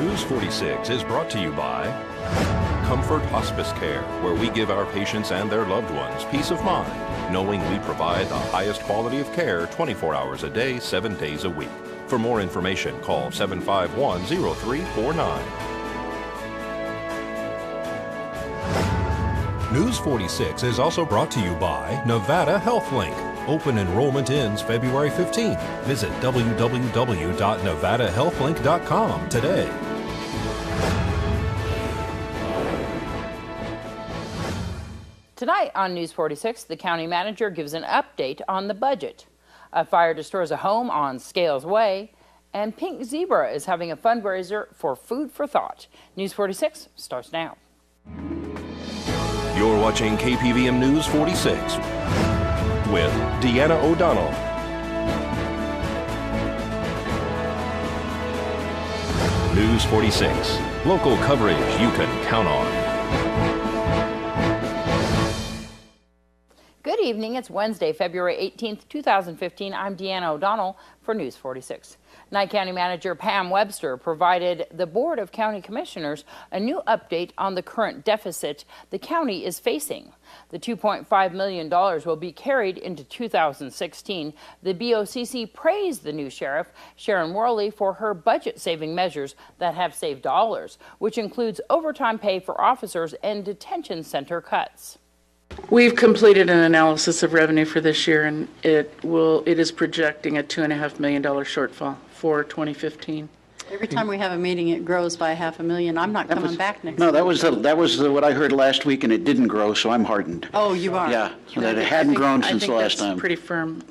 News 46 is brought to you by Comfort Hospice Care, where we give our patients and their loved ones peace of mind, knowing we provide the highest quality of care 24 hours a day, 7 days a week. For more information, call 751-0349. News 46 is also brought to you by Nevada HealthLink. Open enrollment ends February 15th. Visit www.nevadahealthlink.com today. Tonight on News 46, the county manager gives an update on the budget. A fire destroys a home on Scales Way, and Pink Zebra is having a fundraiser for Food for Thought. News 46 starts now. You're watching KPVM News 46 with Deanna O'Donnell. News 46, local coverage you can count on. Good evening. It's Wednesday, February 18th, 2015. I'm Deanna O'Donnell for News 46. Nye County Manager Pam Webster provided the Board of County Commissioners a new update on the current deficit the county is facing. The $2.5 million will be carried into 2016. The BOCC praised the new sheriff, Sharon Worley, for her budget-saving measures that have saved dollars, which includes overtime pay for officers and detention center cuts. We've completed an analysis of revenue for this year, and it is projecting a $2.5 million shortfall for 2015. Every time we have a meeting, it grows by $500,000. I'm not coming back next No, week. that was what I heard last week, and it didn't grow, so I'm hardened. Oh, you are? Yeah, that it hadn't grown since the last time. I think that's pretty firm.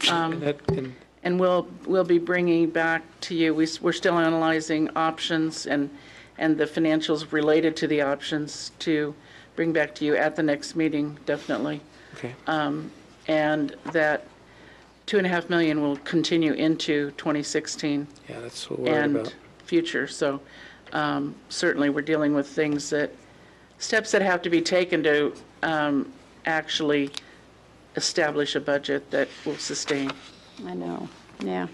And we'll be bringing back to you, we're still analyzing options and the financials related to the options to bring back to you at the next meeting, definitely. Okay. And that $2.5 million will continue into 2016. Yeah, that's what we're worried and about. Future. So certainly we're dealing with steps that have to be taken to actually establish a budget that will sustain. I know, yeah.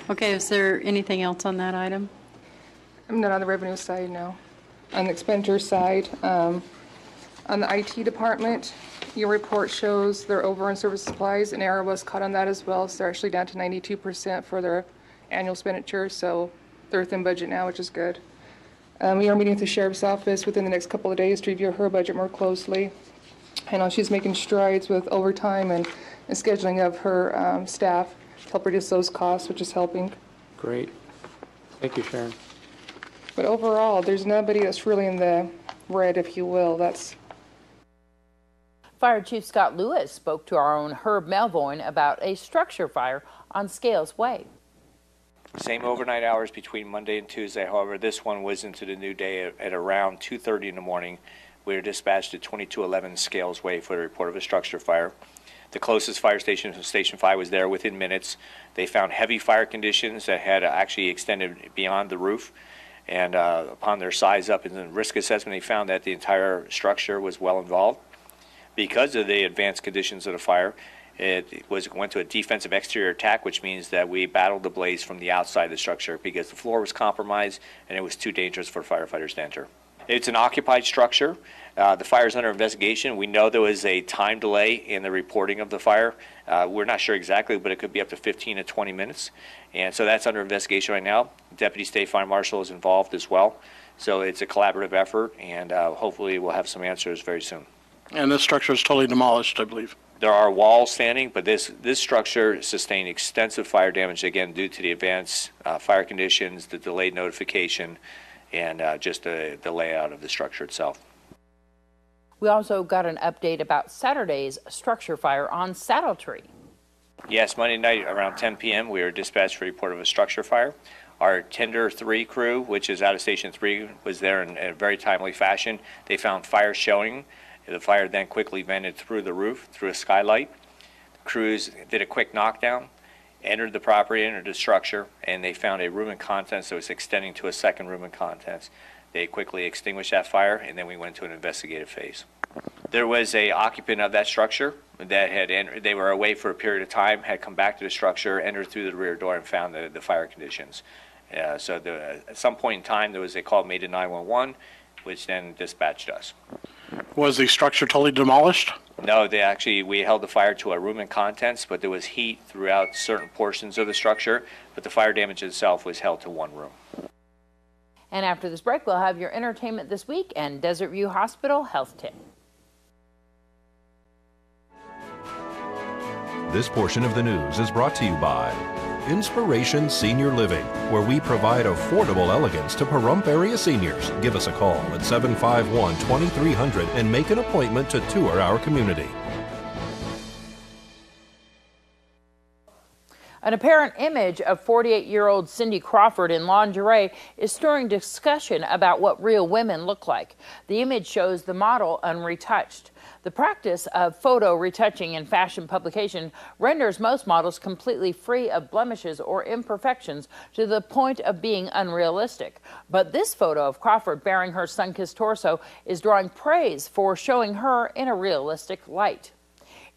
Okay, is there anything else on that item? I'm not on the revenue side, no. On the expenditure side, on the IT department, your report shows they're over on service supplies, and error was caught on that as well, so they're actually down to 92% for their annual expenditure, so they're within budget now, which is good. We are meeting with the sheriff's office within the next couple of days to review her budget more closely. I know she's making strides with overtime and scheduling of her staff to help reduce those costs, which is helping. Great. Thank you, Sharon. But overall, there's nobody that's really in the red, if you will. Fire Chief Scott Lewis spoke to our own Herb Melvoin about a structure fire on Scales Way. Same overnight hours between Monday and Tuesday. However, this one was into the new day at around 2:30 in the morning. We were dispatched at 2211 Scales Way for the report of a structure fire. The closest fire station, Station 5, was there within minutes. They found heavy fire conditions that had actually extended beyond the roof. And upon their size up in the risk assessment, they found that the entire structure was well involved. Because of the advanced conditions of the fire, it went to a defensive exterior attack, which means that we battled the blaze from the outside of the structure because the floor was compromised and it was too dangerous for firefighters to enter. It's an occupied structure. The fire is under investigation. We know there was a time delay in the reporting of the fire. We're not sure exactly, but it could be up to 15 to 20 minutes. And so that's under investigation right now. Deputy State Fire Marshal is involved as well. So it's a collaborative effort, and hopefully we'll have some answers very soon. And this structure is totally demolished, I believe. There are walls standing, but this structure sustained extensive fire damage, again, due to the advanced fire conditions, the delayed notification, and just the layout of the structure itself. We also got an update about Saturday's structure fire on Saddle Tree. Yes, Monday night around 10 p.m. we were dispatched for a report of a structure fire. Our Tender 3 crew, which is out of Station 3, was there in a very timely fashion. They found fire showing. The fire then quickly vented through the roof, through a skylight. The crews did a quick knockdown, entered the property, entered the structure, and they found a room and contents that was extending to a second room and contents. They quickly extinguished that fire, and then we went to an investigative phase. There was a occupant of that structure that had entered. They were away for a period of time, had come back to the structure, entered through the rear door, and found the fire conditions. So at some point in time, there was a call made to 911, which then dispatched us. Was the structure totally demolished? No, we held the fire to a room and contents, but there was heat throughout certain portions of the structure, but the fire damage itself was held to one room. And after this break, we'll have your entertainment this week and Desert View Hospital health tip. This portion of the news is brought to you by Inspiration Senior Living, where we provide affordable elegance to Pahrump area seniors. Give us a call at 751-2300 and make an appointment to tour our community. An apparent image of 48-year-old Cindy Crawford in lingerie is stirring discussion about what real women look like. The image shows the model unretouched. The practice of photo retouching in fashion publication renders most models completely free of blemishes or imperfections to the point of being unrealistic. But this photo of Crawford bearing her sun-kissed torso is drawing praise for showing her in a realistic light.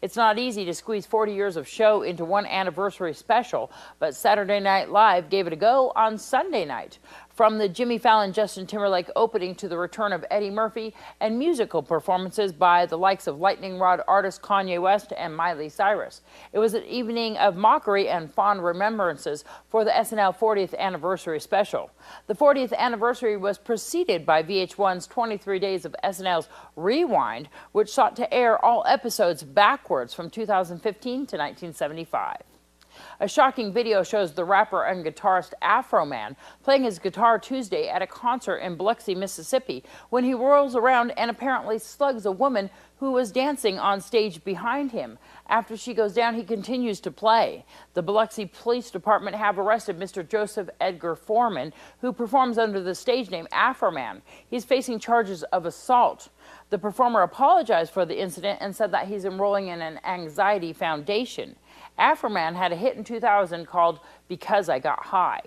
It's not easy to squeeze 40 years of show into one anniversary special, but Saturday Night Live gave it a go on Sunday night. From the Jimmy Fallon, Justin Timberlake opening to the return of Eddie Murphy and musical performances by the likes of lightning rod artist Kanye West and Miley Cyrus. It was an evening of mockery and fond remembrances for the SNL 40th anniversary special. The 40th anniversary was preceded by VH1's 23 Days of SNL's Rewind, which sought to air all episodes backwards from 2015 to 1975. A shocking video shows the rapper and guitarist Afro Man playing his guitar Tuesday at a concert in Biloxi, Mississippi, when he whirls around and apparently slugs a woman who was dancing on stage behind him. After she goes down, he continues to play. The Biloxi Police Department have arrested Mr. Joseph Edgar Foreman, who performs under the stage name Afro Man. He's facing charges of assault. The performer apologized for the incident and said that he's enrolling in an anxiety foundation. Afroman had a hit in 2000 called Because I Got High.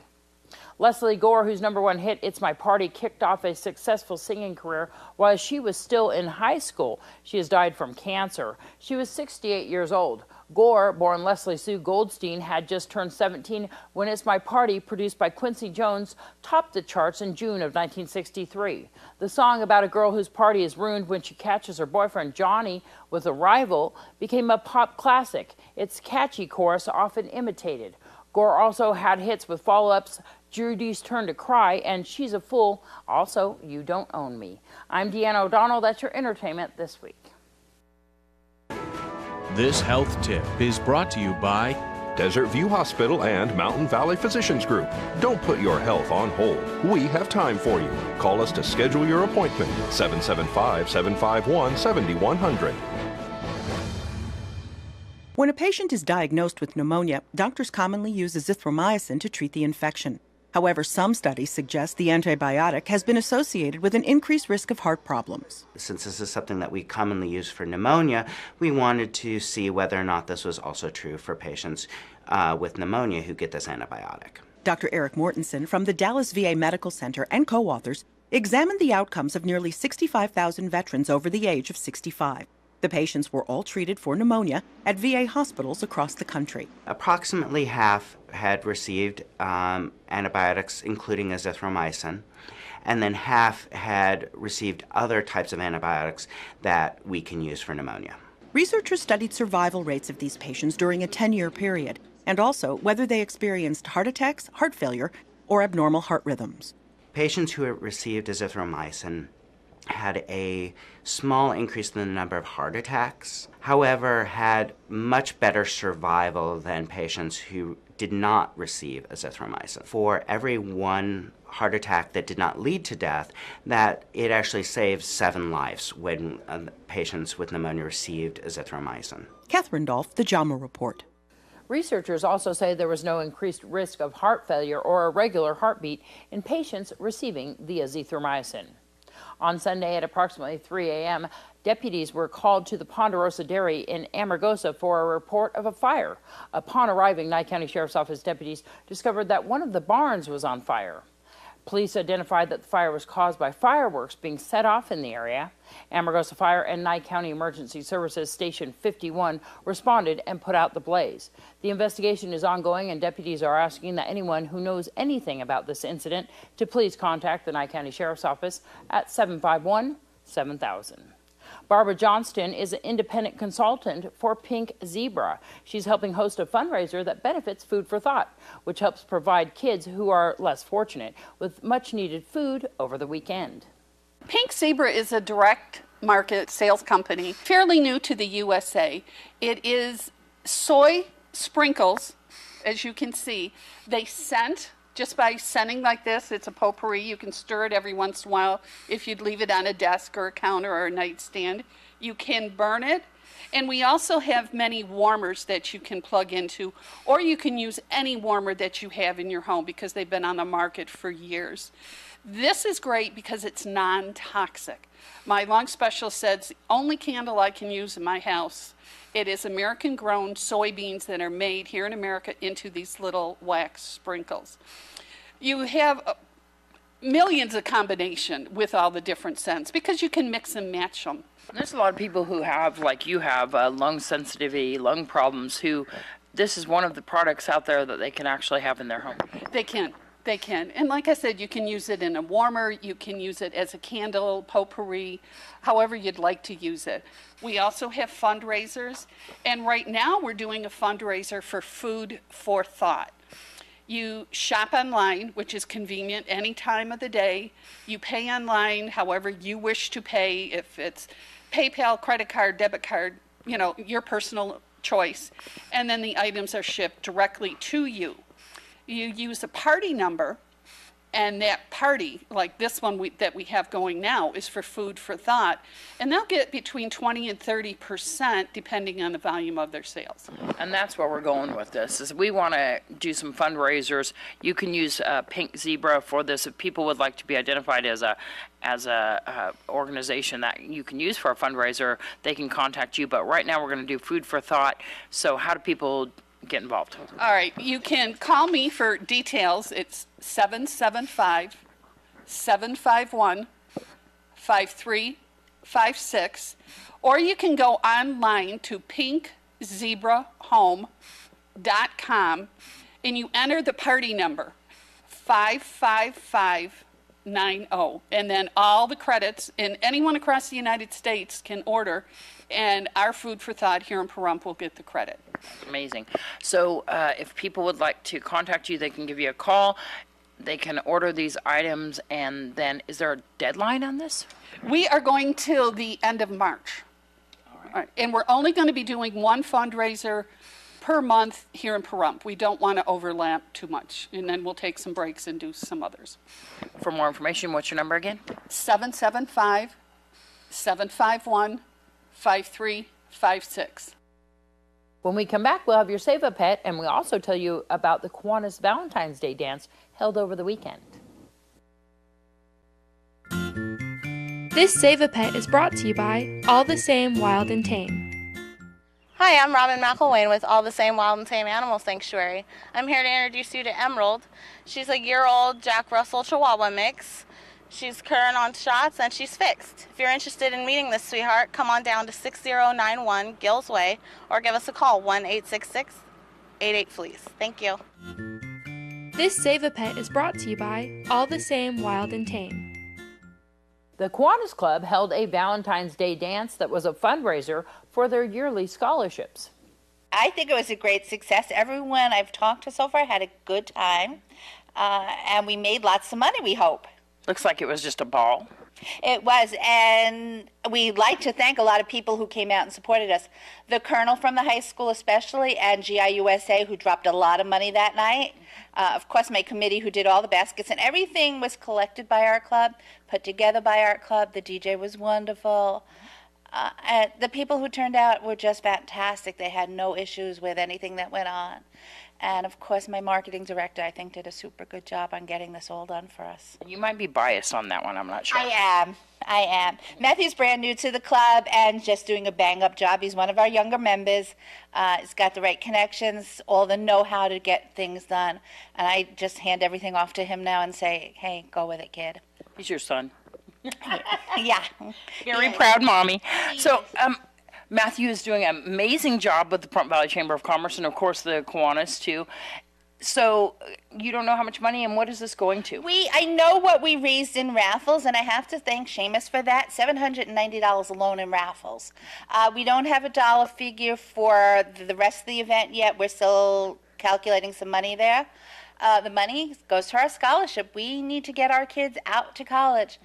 Leslie Gore, whose #1 hit It's My Party kicked off a successful singing career while she was still in high school. She has died from cancer. She was 68 years old. Gore, born Leslie Sue Goldstein, had just turned 17 when It's My Party, produced by Quincy Jones, topped the charts in June of 1963. The song about a girl whose party is ruined when she catches her boyfriend Johnny with a rival became a pop classic. Its catchy chorus often imitated. Gore also had hits with follow-ups Judy's Turn to Cry and She's a Fool, also You Don't Own Me. I'm Deanna O'Donnell. That's your entertainment this week. This health tip is brought to you by Desert View Hospital and Mountain Valley Physicians Group. Don't put your health on hold. We have time for you. Call us to schedule your appointment. 775-751-7100. When a patient is diagnosed with pneumonia, doctors commonly use azithromycin to treat the infection. However, some studies suggest the antibiotic has been associated with an increased risk of heart problems. Since this is something that we commonly use for pneumonia, we wanted to see whether or not this was also true for patients with pneumonia who get this antibiotic. Dr. Eric Mortensen from the Dallas VA Medical Center and co-authors examined the outcomes of nearly 65,000 veterans over the age of 65. The patients were all treated for pneumonia at VA hospitals across the country. Approximately half had received antibiotics, including azithromycin, and then half had received other types of antibiotics that we can use for pneumonia. Researchers studied survival rates of these patients during a 10-year period, and also whether they experienced heart attacks, heart failure, or abnormal heart rhythms. Patients who had received azithromycin had a small increase in the number of heart attacks, however, had much better survival than patients who did not receive azithromycin. For every one heart attack that did not lead to death, that it actually saved 7 lives when patients with pneumonia received azithromycin. Catherine Dolph, The JAMA Report. Researchers also say there was no increased risk of heart failure or irregular heartbeat in patients receiving the azithromycin. On Sunday at approximately 3 a.m., deputies were called to the Ponderosa Dairy in Amargosa for a report of a fire. Upon arriving, Nye County Sheriff's Office deputies discovered that one of the barns was on fire. Police identified that the fire was caused by fireworks being set off in the area. Amargosa Fire and Nye County Emergency Services Station 51 responded and put out the blaze. The investigation is ongoing, and deputies are asking that anyone who knows anything about this incident to please contact the Nye County Sheriff's Office at 751-7000. Barbara Johnston is an independent consultant for Pink Zebra. She's helping host a fundraiser that benefits Food for Thought, which helps provide kids who are less fortunate with much needed food over the weekend. Pink Zebra is a direct market sales company, fairly new to the USA. It is soy sprinkles, as you can see. They scent. Just by scenting like this, it's a potpourri. You can stir it every once in a while if you'd leave it on a desk or a counter or a nightstand. You can burn it. And we also have many warmers that you can plug into, or you can use any warmer that you have in your home because they've been on the market for years. This is great because it's non-toxic. My lung specialist says the only candle I can use in my house, it is American-grown soybeans that are made here in America into these little wax sprinkles. You have millions of combination with all the different scents because you can mix and match them. There's a lot of people who have, like you have, lung sensitivity, lung problems, who this is one of the products out there that they can actually have in their home. They can. They can. And like I said, you can use it in a warmer, you can use it as a candle, potpourri, however you'd like to use it. We also have fundraisers, and right now we're doing a fundraiser for Food for Thought. You shop online, which is convenient any time of the day. You pay online however you wish to pay, if it's PayPal, credit card, debit card, you know, your personal choice. And then the items are shipped directly to you. You use a party number, and that party, like this one that we have going now, is for Food for Thought, and they'll get between 20 and 30% depending on the volume of their sales. And that's where we're going with this, is we want to do some fundraisers. You can use Pink Zebra for this. If people would like to be identified as a organization that you can use for a fundraiser, they can contact you. But right now we're going to do Food for Thought. So how do people get involved? All right, you can call me for details. It's 775-751-5356, or you can go online to pinkzebrahome.com and you enter the party number 55590, and then all the credits, and anyone across the United States can order, and our Food for Thought here in Pahrump will get the credit. Amazing. So if people would like to contact you, they can give you a call. They can order these items, and then is there a deadline on this? We are going till the end of March. All right. And we're only going to be doing one fundraiser per month here in Pahrump. We don't want to overlap too much, and then we'll take some breaks and do some others. For more information, what's your number again? 775-751-5356. When we come back, we'll have your Save a Pet, and we'll also tell you about the Kiwanis Valentine's Day dance held over the weekend. This Save a Pet is brought to you by All the Same Wild and Tame. Hi, I'm Robin McElwain with All the Same Wild and Tame Animal Sanctuary. I'm here to introduce you to Emerald. She's a year-old Jack Russell Chihuahua mix. She's current on shots, and she's fixed. If you're interested in meeting this sweetheart, come on down to 6091 Gills Way or give us a call, 1-866-88-FLEAS. Thank you. This Save a Pet is brought to you by All the Same Wild and Tame. The Kiwanis Club held a Valentine's Day dance that was a fundraiser for their yearly scholarships. I think it was a great success. Everyone I've talked to so far had a good time, and we made lots of money, we hope. Looks like it was just a ball. It was, and we'd like to thank a lot of people who came out and supported us. The colonel from the high school especially, and GIUSA, who dropped a lot of money that night. Of course, my committee, who did all the baskets, and everything was collected by our club, put together by our club. The DJ was wonderful. And the people who turned out were just fantastic. They had no issues with anything that went on. And of course, my marketing director, I think, did a super good job on getting this all done for us. You might be biased on that one, I'm not sure. I am. Matthew's brand new to the club and just doing a bang-up job. He's one of our younger members. He's got the right connections, all the know-how to get things done. And I just hand everything off to him now and say, hey, go with it, kid. He's your son. Yeah. Very proud mommy. So, Matthew is doing an amazing job with the Front Valley Chamber of Commerce and, of course, the Kiwanis, too. So, you don't know how much money and what is this going to? I know what we raised in raffles, and I have to thank Seamus for that. $790 alone in raffles. We don't have a dollar figure for the rest of the event yet. We're still calculating some money there. The money goes to our scholarship. We need to get our kids out to college.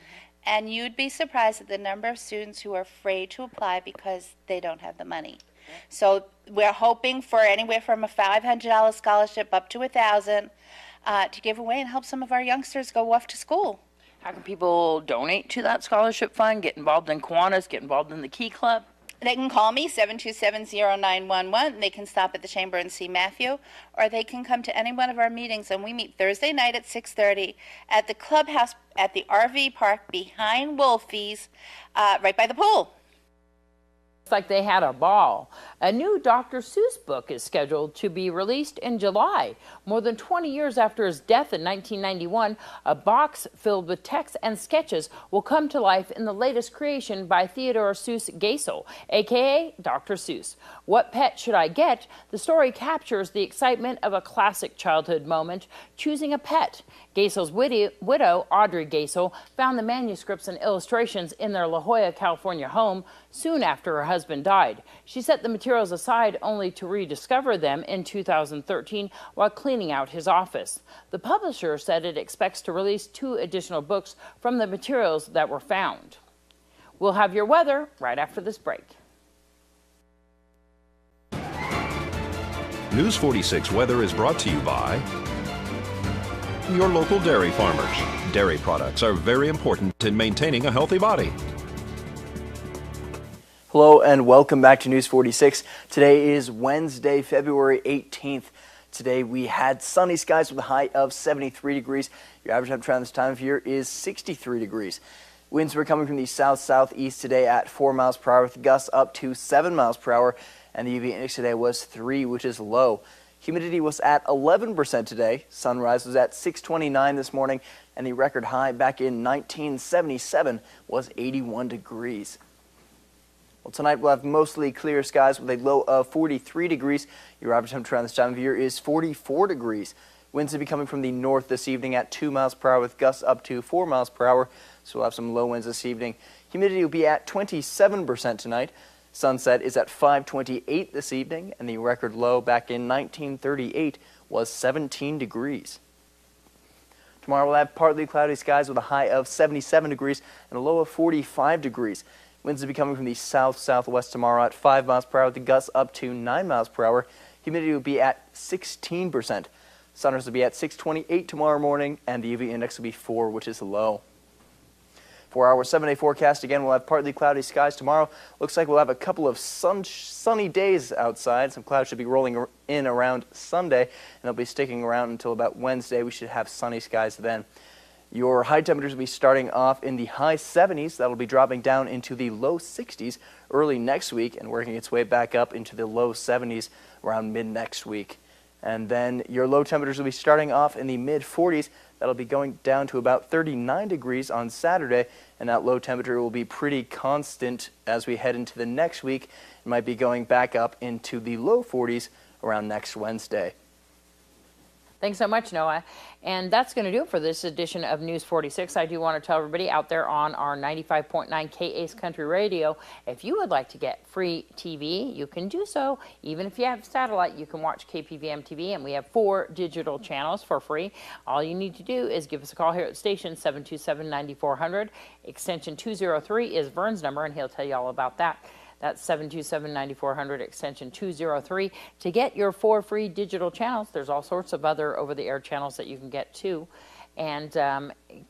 And you'd be surprised at the number of students who are afraid to apply because they don't have the money. So we're hoping for anywhere from a $500 scholarship up to $1,000 to give away and help some of our youngsters go off to school. How can people donate to that scholarship fund, get involved in Kiwanis, get involved in the Key Club? They can call me, 727-0911. They can stop at the chamber and see Matthew, or they can come to any one of our meetings, and we meet Thursday night at 6:30 at the clubhouse at the RV park behind Wolfie's, right by the pool. Looks like they had a ball. A new Dr. Seuss book is scheduled to be released in July. More than 20 years after his death in 1991, a box filled with texts and sketches will come to life in the latest creation by Theodore Seuss Geisel, a.k.a. Dr. Seuss. What Pet Should I Get? The story captures the excitement of a classic childhood moment, choosing a pet. Geisel's widow, Audrey Geisel, found the manuscripts and illustrations in their La Jolla, California home soon after her husband died. She set the materials aside only to rediscover them in 2013 while cleaning out his office. The publisher said it expects to release 2 additional books from the materials that were found. We'll have your weather right after this break. News 46 weather is brought to you by your local dairy farmers. Dairy products are very important in maintaining a healthy body. Hello and welcome back to News 46. Today is Wednesday, February 18th. Today we had sunny skies with a high of 73 degrees. Your average temperature around this time of year is 63 degrees. Winds were coming from the south-southeast today at 4 miles per hour with gusts up to 7 miles per hour. And the UV index today was 3, which is low. Humidity was at 11% today. Sunrise was at 6:29 this morning. And the record high back in 1977 was 81 degrees. Well, tonight we'll have mostly clear skies with a low of 43 degrees. Your average temperature around this time of year is 44 degrees. Winds will be coming from the north this evening at 2 miles per hour with gusts up to 4 miles per hour. So we'll have some low winds this evening. Humidity will be at 27% tonight. Sunset is at 5:28 this evening, and the record low back in 1938 was 17 degrees. Tomorrow we'll have partly cloudy skies with a high of 77 degrees and a low of 45 degrees. Winds will be coming from the south-southwest tomorrow at 5 miles per hour with the gusts up to 9 miles per hour. Humidity will be at 16%. Sunrise will be at 6:28 tomorrow morning, and the UV index will be 4, which is low. For our 7-day forecast, again, we'll have partly cloudy skies tomorrow. Looks like we'll have a couple of sunny days outside. Some clouds should be rolling in around Sunday, and they'll be sticking around until about Wednesday. We should have sunny skies then. Your high temperatures will be starting off in the high 70s. That'll be dropping down into the low 60s early next week and working its way back up into the low 70s around mid-next week. And then your low temperatures will be starting off in the mid-40s. That'll be going down to about 39 degrees on Saturday, and that low temperature will be pretty constant as we head into the next week. It might be going back up into the low 40s around next Wednesday. Thanks so much, Noah. And that's going to do it for this edition of News 46. I do want to tell everybody out there on our 95.9 KACE Country Radio, if you would like to get free TV, you can do so. Even if you have satellite, you can watch KPVM-TV, and we have 4 digital channels for free. All you need to do is give us a call here at the station, 727-9400. Extension 203 is Vern's number, and he'll tell you all about that. That's 727-9400, extension 203. To get your 4 free digital channels, there's all sorts of other over-the-air channels that you can get too. And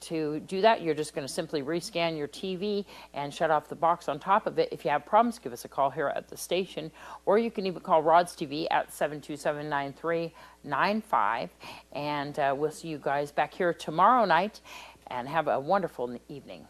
to do that, you're just going to simply rescan your TV and shut off the box on top of it. If you have problems, give us a call here at the station, or you can even call Rod's TV at 727-9395. And we'll see you guys back here tomorrow night, and have a wonderful evening.